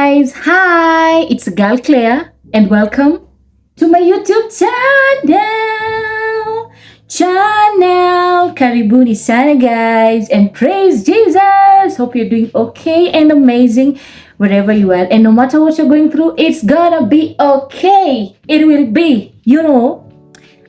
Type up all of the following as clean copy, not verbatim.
guys, hi, it's girl Claire and welcome to my YouTube channel. Karibuni sana guys, and praise Jesus. Hope you're doing okay and amazing wherever you are, and no matter what you're going through, it's gonna be okay. It will be.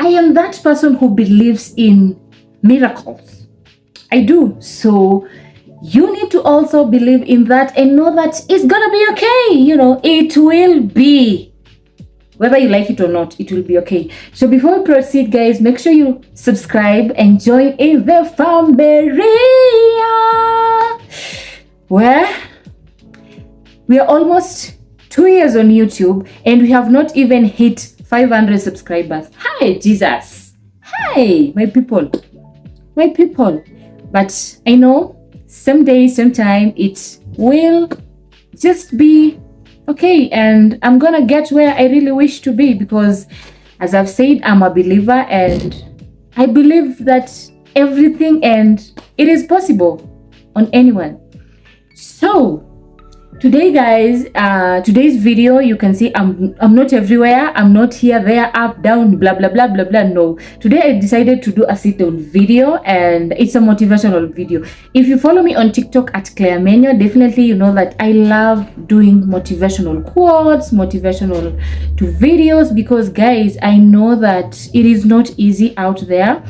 I am that person who believes in miracles. I do. So you need to also believe in that and know that it's gonna be okay. It will be. Whether you like it or not, it will be okay. So before we proceed, guys, make sure you subscribe and join in the family. Where we are almost 2 years on YouTube and we have not even hit 500 subscribers. Hi, Jesus. Hi, my people. But I know someday, sometime, it will just be okay, and I'm gonna get where I really wish to be, because as I've said, I'm a believer and I believe that everything and it is possible on anyone. So today, guys, today's video, you can see I'm not everywhere. I'm not here, there, up, down, blah blah blah blah blah. No, today I decided to do a sit-down video, and it's a motivational video. If you follow me on TikTok at Claire Menyo, definitely you know that I love doing motivational quotes, motivational to videos, because guys, I know that it is not easy out there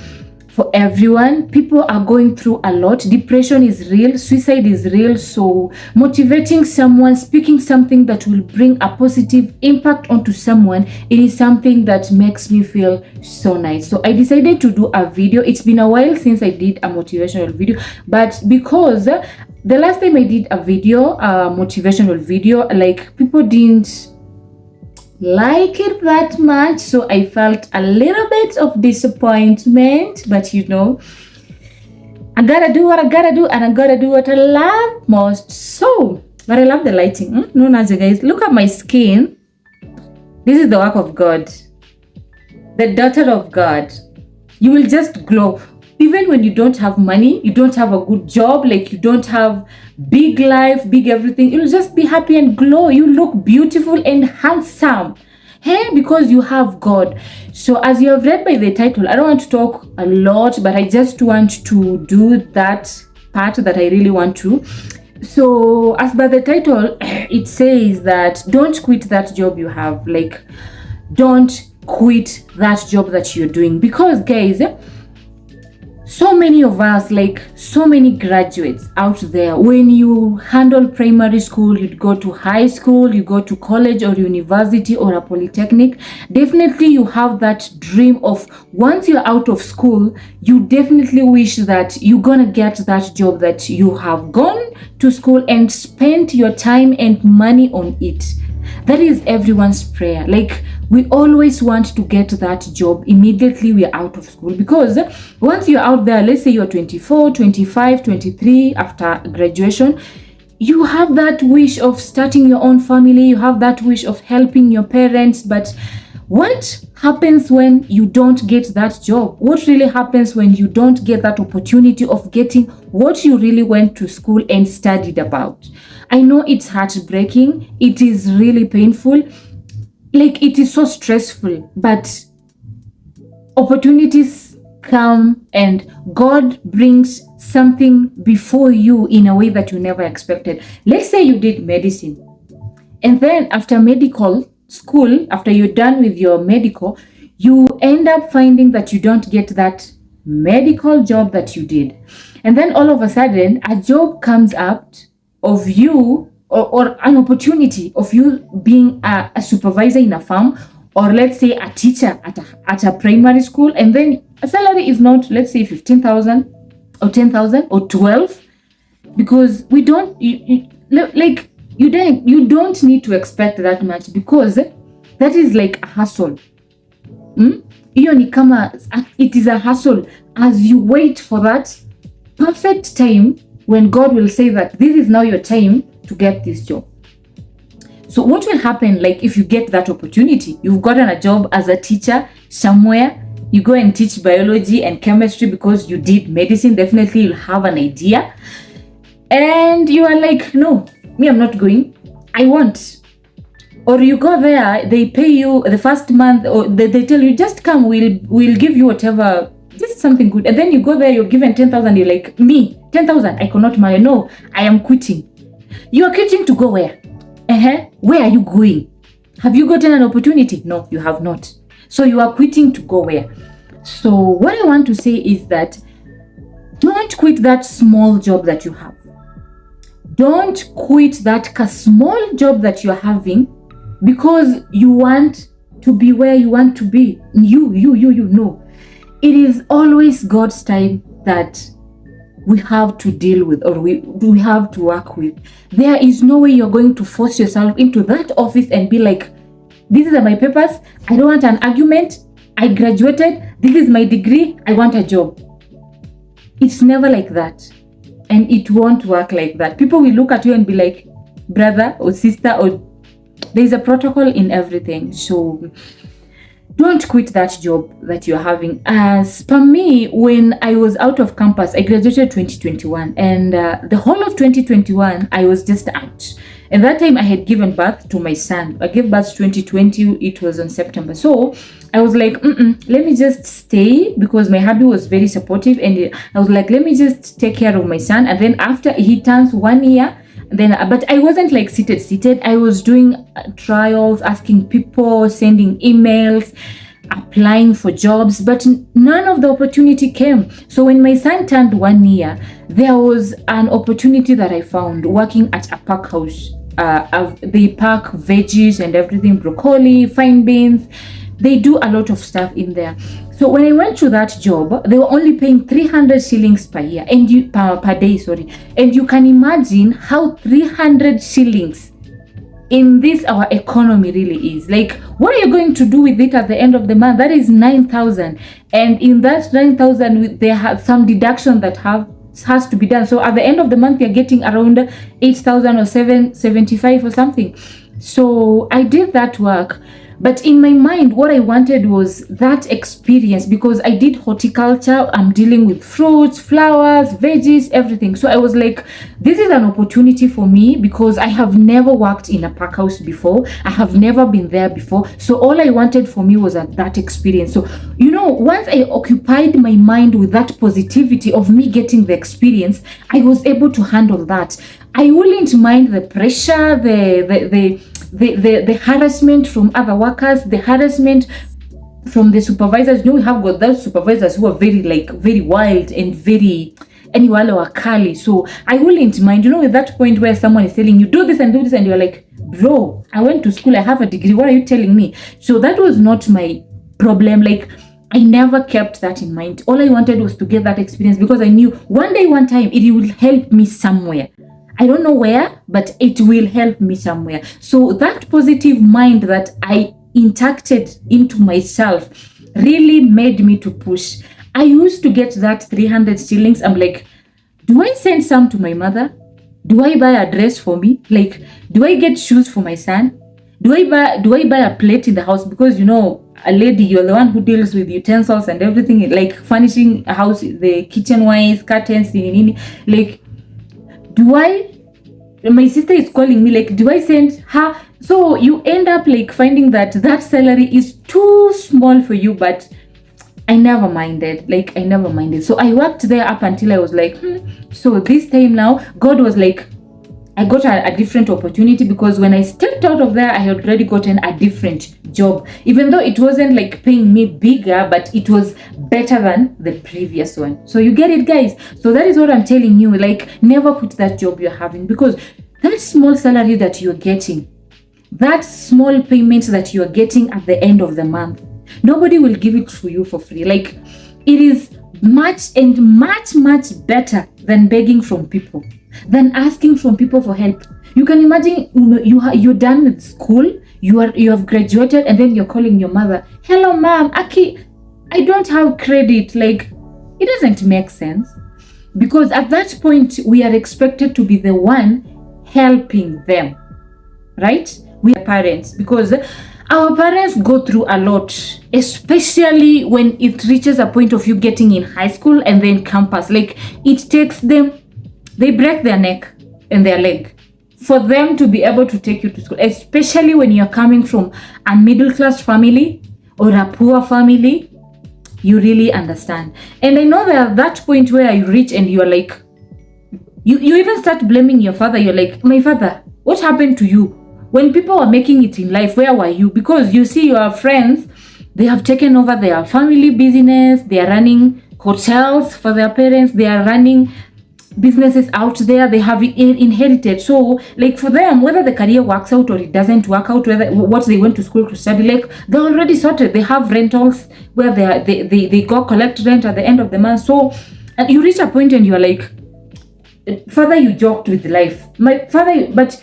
for everyone. People are going through a lot. Depression is real, suicide is real. So motivating someone, speaking something that will bring a positive impact onto someone, it is something that makes me feel so nice. So I decided to do a video. It's been a while since I did a motivational video, but because the last time I did a video, a motivational video, like people didn't like it that much, so I felt a little bit of disappointment. But I gotta do what I gotta do, and I gotta do what I love most. So, but I love the lighting. No, Naja, guys, look at my skin. This is the work of God, the daughter of God. You will just glow. Even when you don't have money, you don't have a good job, like you don't have big life, big everything, you'll just be happy and glow. You look beautiful and handsome, because you have God. So as you have read by the title, I don't want to talk a lot, but I just want to do that part that I really want to. So as by the title, it says that don't quit that job you have. Like, don't quit that job that you're doing, because guys, so many of us, like so many graduates out there, when you handle primary school, you go to high school, you go to college or university or a polytechnic, definitely you have that dream of once you're out of school, you definitely wish that you're gonna get that job that you have gone to school and spent your time and money on it. That is everyone's prayer. Like, we always want to get that job immediately we are out of school, because once you're out there, let's say you're 24, 25, 23 after graduation, you have that wish of starting your own family, you have that wish of helping your parents. But what happens when you don't get that job? What really happens when you don't get that opportunity of getting what you really went to school and studied about? I know it's heartbreaking. It is really painful. Like, it is so stressful, but opportunities come and God brings something before you in a way that you never expected. Let's say you did medicine, and then after medical school, after you're done with your medical, you end up finding that you don't get that medical job that you did. And then all of a sudden, a job comes up of you, or an opportunity of you being a supervisor in a farm, or let's say a teacher at a primary school, and then a salary is not, let's say 15,000 or 10,000 or 12, because we don't, you don't need to expect that much, because that is like a hustle. It is a hustle as you wait for that perfect time when God will say that this is now your time to get this job. So what will happen, like, if you get that opportunity, you've gotten a job as a teacher somewhere, you go and teach biology and chemistry because you did medicine, definitely you'll have an idea, and you are like, no, me, I'm not going. I want. Or you go there, they pay you the first month, or they tell you, just come, we'll give you whatever, just something good. And then you go there, you're given 10,000, you're like, me, 10,000, I cannot marry. No, I am quitting. You are quitting to go where? Where are you going? Have you gotten an opportunity? No, you have not. So you are quitting to go where? So what I want to say is that don't quit that small job that you have. Don't quit that small job that you're having because you want to be where you want to be. You know. It is always God's time that we have to deal with, or we have to work with. There is no way you're going to force yourself into that office and be like, these are my papers, I don't want an argument, I graduated, this is my degree, I want a job. It's never like that. And it won't work like that. People will look at you and be like, brother or sister, or there's a protocol in everything. So don't quit that job that you're having. As for me, when I was out of campus, I graduated 2021, and the whole of 2021, I was just out. And that time I had given birth to my son. I gave birth 2020, it was on September. So I was like, let me just stay, because my hubby was very supportive. And I was like, let me just take care of my son. And then after he turns 1 year, but I wasn't like seated. I was doing trials, asking people, sending emails, applying for jobs, but none of the opportunity came. So when my son turned 1 year, there was an opportunity that I found working at a pack house. They pack veggies and everything, broccoli, fine beans. They do a lot of stuff in there. So when I went to that job, they were only paying 300 shillings per year, and per day, sorry. And you can imagine how 300 shillings in this our economy really is. Like, what are you going to do with it at the end of the month? That is 9,000, and in that 9,000, they have some deduction that has to be done. So at the end of the month, you're getting around 8,000 or 775 or something. So I did that work. But in my mind, what I wanted was that experience, because I did horticulture. I'm dealing with fruits, flowers, veggies, everything. So I was like, this is an opportunity for me, because I have never worked in a pack house before. I have never been there before. So all I wanted for me was that experience. So, once I occupied my mind with that positivity of me getting the experience, I was able to handle that. I wouldn't mind the pressure, the harassment from other workers, the harassment from the supervisors. We have got those supervisors who are very wild and very wale wakali. So I wouldn't mind, at that point where someone is telling you, do this, and you're like, bro, I went to school, I have a degree, what are you telling me? So that was not my problem. Like, I never kept that in mind. All I wanted was to get that experience, because I knew one time it will help me somewhere. I don't know where, but it will help me somewhere. So that positive mind that I injected into myself really made me to push. I used to get that 300 shillings. I'm like, do I send some to my mother? Do I buy a dress for me? Like, do I get shoes for my son? Do I buy a plate in the house? Because, a lady, you're the one who deals with utensils and everything, like furnishing a house, the kitchen wise, curtains, like, my sister is calling me, like, do I send her? So you end up like finding that salary is too small for you, but I never minded. So I worked there up until I was like, so this time now, God was like, I got a different opportunity, because when I stepped out of there, I had already gotten a different job, even though it wasn't like paying me bigger, but it was better than the previous one. So you get it, guys? So that is what I'm telling you. Like, never quit that job you're having, because that small salary that you're getting, that small payments that you're getting at the end of the month, nobody will give it to you for free. Like, it is much better than begging from people, than asking from people for help. You can imagine, you're done with school, you have graduated, and then you're calling your mother, hello mom, Aki, I don't have credit. Like, it doesn't make sense, because at that point we are expected to be the one helping them, right? We are parents, because our parents go through a lot, especially when it reaches a point of you getting in high school and then campus. Like, it takes them, they break their neck and their leg for them to be able to take you to school, especially when you're coming from a middle class family or a poor family. You really understand. And I know that at that point where you reach and you're like, you even start blaming your father. You're like, my father, what happened to you? When people were making it in life, where were you? Because you see your friends, they have taken over their family business. They are running hotels for their parents. They are running businesses out there. They have inherited. So like for them, whether the career works out or it doesn't work out, whether what they went to school to study, like they're already sorted. They have rentals where they go collect rent at the end of the month. So and you reach a point and you're like, father, you joked with life, my father, but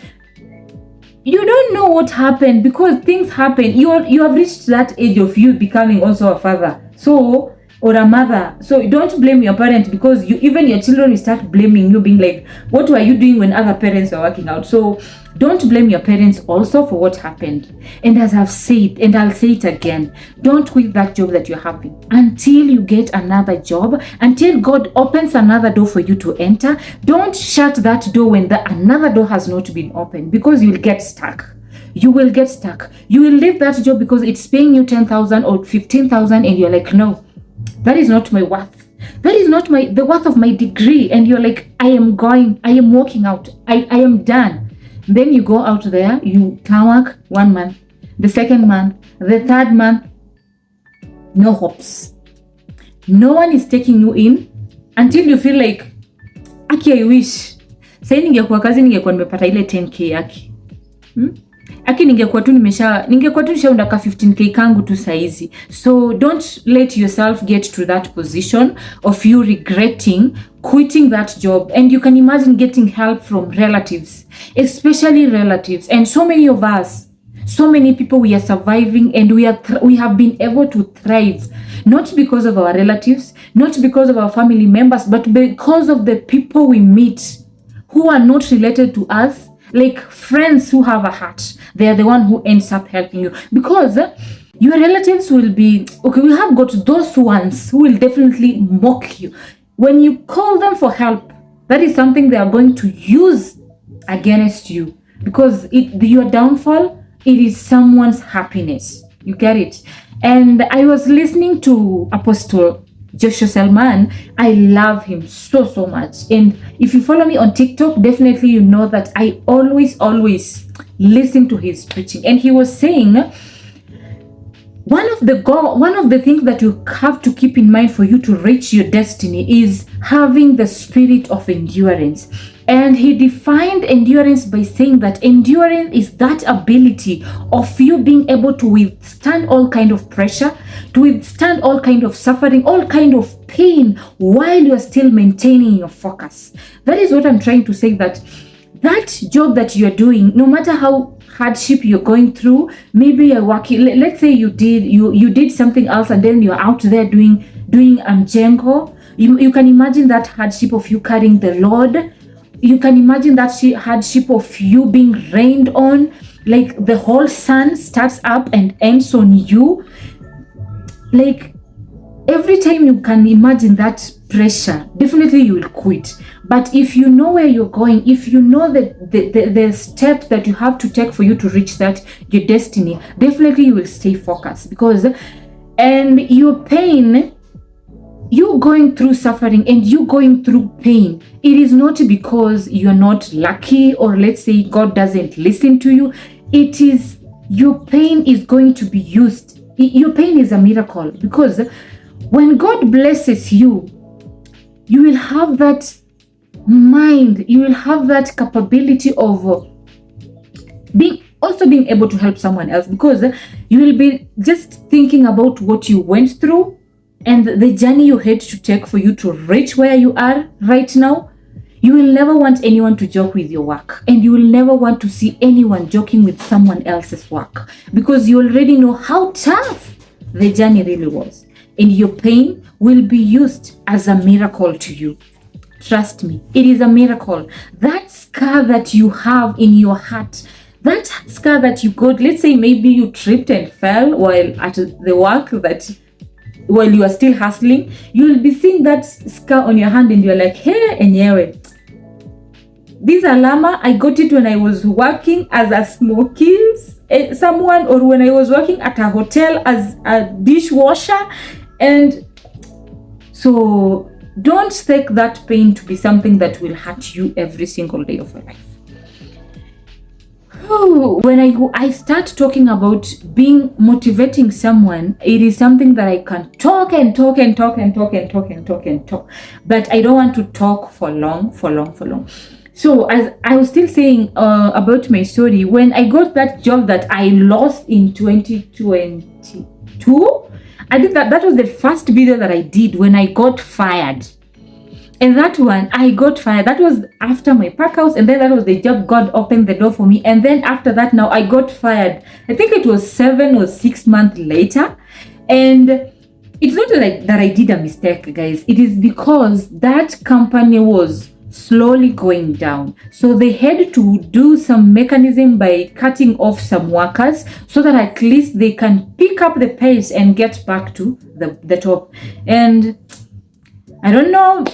you don't know what happened, because things happen. You have reached that age of you becoming also a father, so, or a mother. So don't blame your parents, because even your children will start blaming you, being like, what were you doing when other parents are working out? So don't blame your parents also for what happened. And as I've said, and I'll say it again, don't quit that job that you're having until you get another job, until God opens another door for you to enter. Don't shut that door when another door has not been opened, because you'll get stuck. You will get stuck. You will leave that job because it's paying you 10,000 or 15,000, and you're like, no, that is not my worth. That is not the worth of my degree. And you're like, I am walking out. I am done. Then you go out there, you can work 1 month, the second month, the third month, no hopes. No one is taking you in until you feel like, aki, I wish. Sai ningekuwa kazi ningekuwa nimepata ile 10k yake. Aki ningekuwa tu nishaunda ka 15k kangu tu saizi. So don't let yourself get to that position of you regretting quitting that job. And you can imagine getting help from relatives, especially relatives. And so many of us, so many people, we are surviving, and we have been able to thrive, not because of our relatives, not because of our family members, but because of the people we meet who are not related to us, like friends who have a heart. They are the one who ends up helping you, because your relatives will be, okay, we have got those ones who will definitely mock you. When you call them for help, that is something they are going to use against you, because your downfall, it is someone's happiness. You get it? And I was listening to Apostle Joshua Selman. I love him so much. And if you follow me on TikTok, definitely you know that I always listen to his preaching. And he was saying, one of the things that you have to keep in mind for you to reach your destiny is having the spirit of endurance. And he defined endurance by saying that endurance is that ability of you being able to withstand all kind of pressure, to withstand all kind of suffering, all kind of pain, while you are still maintaining your focus. That is what I'm trying to say, that job that you're doing, no matter how hardship you're going through, maybe you're working, let's say you did something else, and then you're out there doing mjengo. You can imagine that hardship of you carrying the load. You can imagine that hardship of you being rained on, like the whole sun starts up and ends on you. Like every time you can imagine that pressure, definitely you will quit. But if you know where you're going, if you know the steps that you have to take for you to reach your destiny, definitely you will stay focused. And your pain, you going through suffering and you going through pain, it is not because you're not lucky, or let's say God doesn't listen to you. It is, your pain is going to be used. Your pain is a miracle, because when God blesses you, you will have that mind, you will have that capability of being able to help someone else, because you will be just thinking about what you went through and the journey you had to take for you to reach where you are right now. You will never want anyone to joke with your work, and you will never want to see anyone joking with someone else's work, because you already know how tough the journey really was, and your pain will be used as a miracle to you. Trust me, it is a miracle. That scar that you have in your heart, that scar that you got, let's say maybe you tripped and fell while at the work, while you are still hustling, you will be seeing that scar on your hand, and you're like, hey, enyewe, this alama, I got it when I was working as a smokies someone, or when I was working at a hotel as a dishwasher. And so don't take that pain to be something that will hurt you every single day of your life. When I start talking about being motivating someone, it is something that I can talk and talk and talk and talk and talk and talk and talk, but I don't want to talk for long. So as I was still saying about my story, when I got that job that I lost in 2022, I did that was the first video that I did when I got fired. And that one, I got fired. That was after my pack house, and then that was the job God opened the door for me. And then after that, now I got fired. I think it was 7 or 6 months later. And it's not like that I did a mistake, guys. It is because that company was slowly going down. So they had to do some mechanism by cutting off some workers so that at least they can pick up the pace and get back to the top. And I don't know,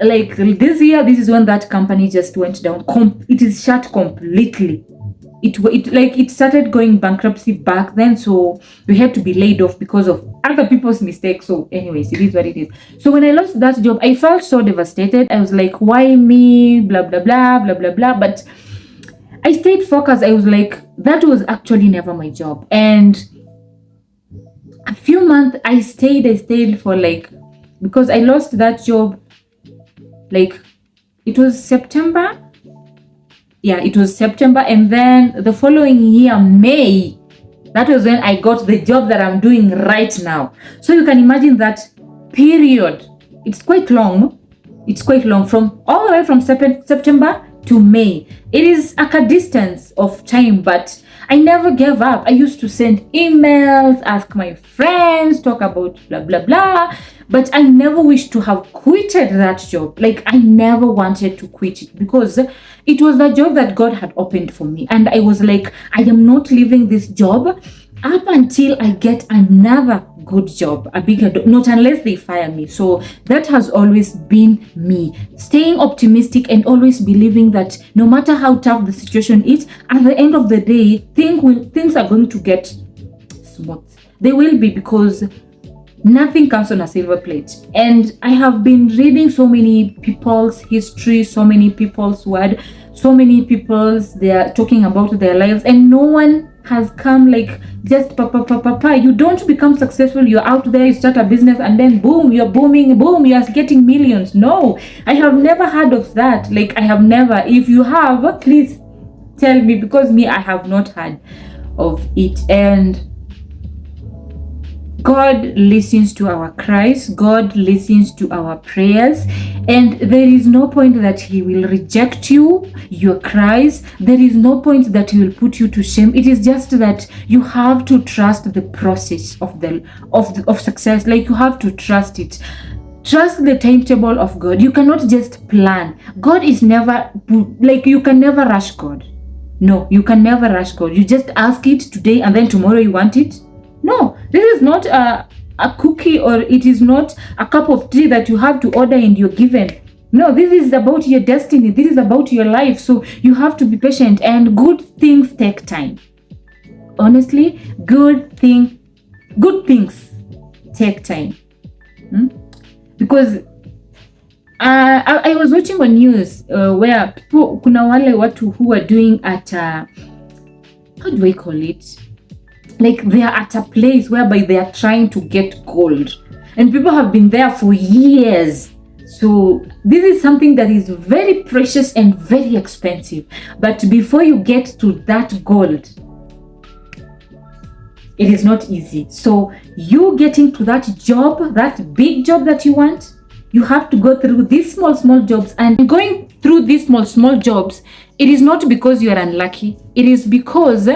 like this year, this is when that company just went down. It is shut completely. It started going bankruptcy back then, so we had to be laid off because of other people's mistakes. So anyways, it is what it is. So when I lost that job, I felt so devastated. I was like, why me? Blah blah blah blah blah blah. But I stayed focused. I was like, that was actually never my job. And a few months I stayed for like, because I lost that job, like it was September. Yeah, it was September. And then the following year, May, that was when I got the job that I'm doing right now. So you can imagine that period. It's quite long. It's quite long, from all the way from September to May. It is like a distance of time, but I never gave up. I used to send emails, ask my friends, talk about blah, blah, blah. But I never wished to have quitted that job. Like, I never wanted to quit it because it was the job that God had opened for me. And I was like, I am not leaving this job up until I get another good job, a bigger job, not unless they fire me. So that has always been me, staying optimistic and always believing that no matter how tough the situation is, at the end of the day, things are going to get smooth. They will be, because nothing comes on a silver plate. And I have been reading so many people's history, so many people's word, so many people's, they are talking about their lives, and no one has come like just papa. You don't become successful, you're out there, you start a business, and then boom, you're booming, boom, you're getting millions. No, I have never heard of that. Like, I have never. If you have, please tell me, because me, I have not heard of it. And God listens to our cries. God listens to our prayers. And there is no point that He will reject you, your cries. There is no point that He will put you to shame. It is just that you have to trust the process of success. Like, you have to trust it. Trust the timetable of God. You cannot just plan. God is never, like, you can never rush God. No, you can never rush God. You just ask it today and then tomorrow you want it. No, this is not a cookie, or it is not a cup of tea that you have to order and you're given. No, this is about your destiny. This is about your life. So you have to be patient, and good things take time. Honestly, good things take time. Because I was watching on news where people, kuna wale watu who are doing at how do I call it? Like, they are at a place whereby they are trying to get gold, and people have been there for years. So this is something that is very precious and very expensive. But before you get to that gold, it is not easy. So you getting to that job, that big job that you want, you have to go through these small jobs. And going through these small jobs, it is not because you are unlucky. It is because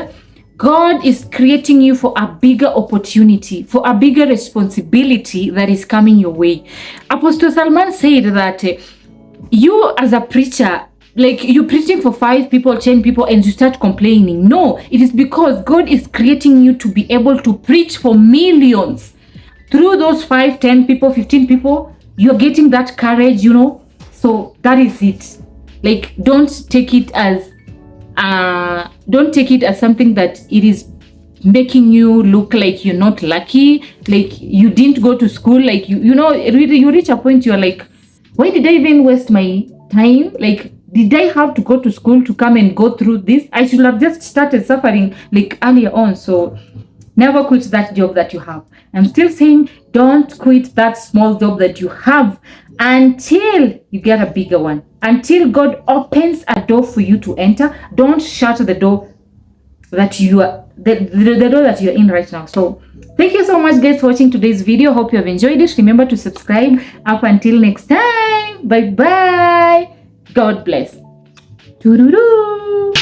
God is creating you for a bigger opportunity, for a bigger responsibility that is coming your way. Apostle Salman said that you as a preacher, like, you're preaching for 5 people, 10 people, and you start complaining. No, it is because God is creating you to be able to preach for millions. Through those 5, 10 people, 15 people, you're getting that courage, So that is it. Like, don't take it as something that it is making you look like you're not lucky, like you didn't go to school, like you reach a point you're like, why did I even waste my time? Like, did I have to go to school to come and go through this? I should have just started suffering like earlier on. So never quit that job that you have. I'm still saying, don't quit that small job that you have until you get a bigger one, until God opens a door for you to enter. Don't shut the door that you are the door that you're in right now. So thank you so much, guys, for watching today's video. Hope you have enjoyed it. Remember to subscribe. Up until next time, bye bye. God bless. Doo-doo-doo.